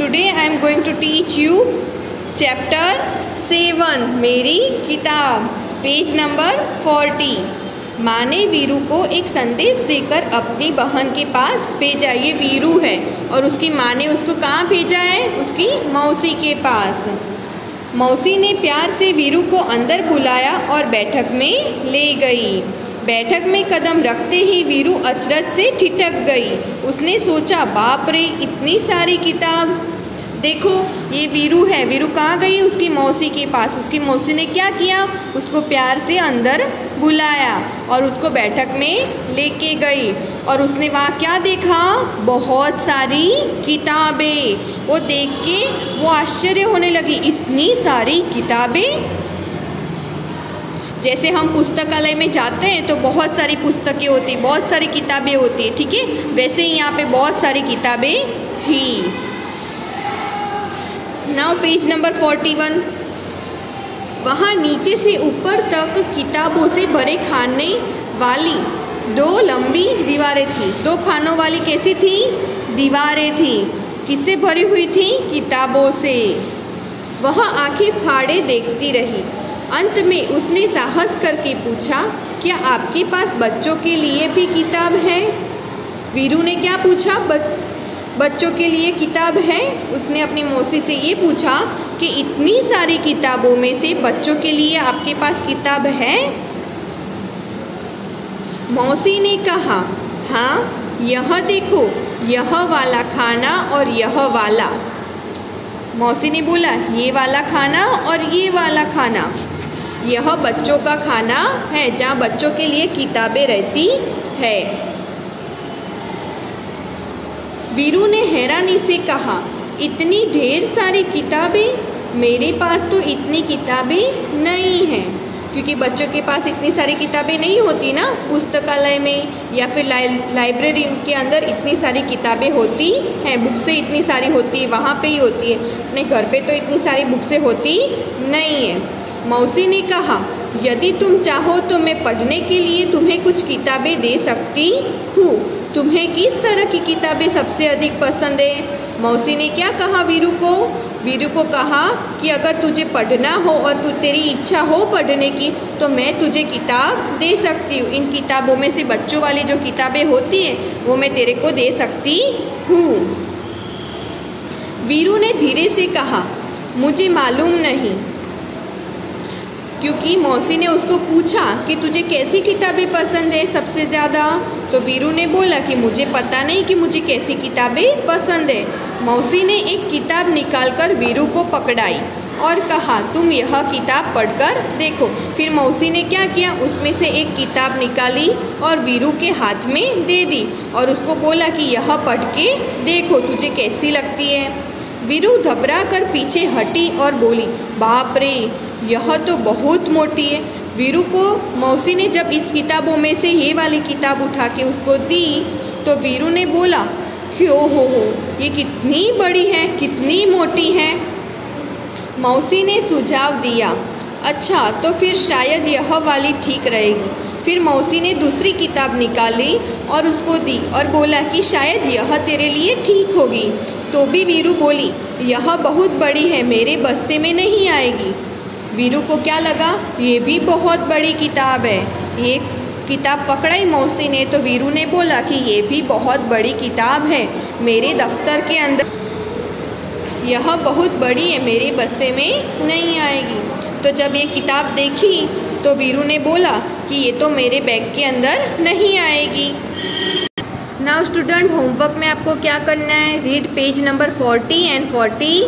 Today I am going to teach you chapter 7 मेरी किताब, page number 40। माँ ने वीरू को एक संदेश देकर अपनी बहन के पास भेजा। ये वीरू है और उसकी माँ ने उसको कहाँ भेजा है? उसकी मौसी के पास। मौसी ने प्यार से वीरू को अंदर बुलाया और बैठक में ले गई। बैठक में कदम रखते ही वीरू अचरज से ठिठक गई। उसने सोचा, बाप रे, इतनी सारी किताब। देखो ये वीरू है। वीरू कहाँ गई? उसकी मौसी के पास। उसकी मौसी ने क्या किया? उसको प्यार से अंदर बुलाया और उसको बैठक में लेके गई। और उसने वहाँ क्या देखा? बहुत सारी किताबें। वो देख के वो आश्चर्य होने लगी, इतनी सारी किताबें। जैसे हम पुस्तकालय में जाते हैं तो बहुत सारी पुस्तकें होती, बहुत सारी किताबें होती है, ठीक है? वैसे ही यहाँ पे बहुत सारी किताबें थी। Now page number 41। वहाँ नीचे से ऊपर तक किताबों से भरे खाने वाली 2 लंबी दीवारें थी। 2 खानों वाली कैसी थी? दीवारें थी। किससे भरी हुई थी? किताबों से। वह आंखें फाड़े देखती रही। अंत में उसने साहस करके पूछा, क्या आपके पास बच्चों के लिए भी किताब है? वीरू ने क्या पूछा? बच्चों के लिए किताब है? उसने अपनी मौसी से ये पूछा कि इतनी सारी किताबों में से बच्चों के लिए आपके पास किताब है? मौसी ने कहा, हाँ, यह देखो, यह वाला खाना और यह वाला। मौसी ने बोला, ये वाला खाना और ये वाला खाना, यह बच्चों का खाना है जहाँ बच्चों के लिए किताबें रहती है। वीरू ने हैरानी से कहा, इतनी ढेर सारी किताबें? मेरे पास तो इतनी किताबें नहीं हैं। क्योंकि बच्चों के पास इतनी सारी किताबें नहीं होती ना, पुस्तकालय में या फिर लाइब्रेरी के अंदर इतनी सारी किताबें होती हैं। बुक्सें इतनी सारी होती है, वहाँ पे ही होती है। अपने घर पे तो इतनी सारी बुक्सें होती नहीं है। मौसी ने कहा, यदि तुम चाहो तो मैं पढ़ने के लिए तुम्हें कुछ किताबें दे सकती हूँ। तुम्हें किस तरह की किताबें सबसे अधिक पसंद है? मौसी ने क्या कहा वीरू को? वीरू को कहा कि अगर तुझे पढ़ना हो और तेरी इच्छा हो पढ़ने की तो मैं तुझे किताब दे सकती हूँ। इन किताबों में से बच्चों वाली जो किताबें होती हैं वो मैं तेरे को दे सकती हूँ। वीरू ने धीरे से कहा, मुझे मालूम नहीं। क्योंकि मौसी ने उसको पूछा कि तुझे कैसी किताबें पसंद है सबसे ज़्यादा, तो वीरू ने बोला कि मुझे पता नहीं कि मुझे कैसी किताबें पसंद है। मौसी ने एक किताब निकालकर वीरू को पकड़ाई और कहा, तुम यह किताब पढ़कर देखो। फिर मौसी ने क्या किया? उसमें से एक किताब निकाली और वीरू के हाथ में दे दी और उसको बोला कि यह पढ़ के देखो, तुझे कैसी लगती है। वीरू घबरा कर पीछे हटी और बोली, बाप रे, यह तो बहुत मोटी है। वीरू को मौसी ने जब इस किताबों में से ये वाली किताब उठा के उसको दी तो वीरू ने बोला, क्यों हो, ये कितनी बड़ी है, कितनी मोटी है। मौसी ने सुझाव दिया, अच्छा तो फिर शायद यह वाली ठीक रहेगी। फिर मौसी ने दूसरी किताब निकाली और उसको दी और बोला कि शायद यह तेरे लिए ठीक होगी। तो भी वीरू बोली, यह बहुत बड़ी है, मेरे बस्ते में नहीं आएगी। वीरू को क्या लगा? ये भी बहुत बड़ी किताब है। ये किताब पकड़ाई मौसी ने तो वीरू ने बोला कि ये भी बहुत बड़ी किताब है, मेरे दफ्तर के अंदर, यह बहुत बड़ी है, मेरे बस्ते में नहीं आएगी। तो जब ये किताब देखी तो वीरू ने बोला कि ये तो मेरे बैग के अंदर नहीं आएगी। नाउ स्टूडेंट, होमवर्क में आपको क्या करना है? Read page number 40 and 41।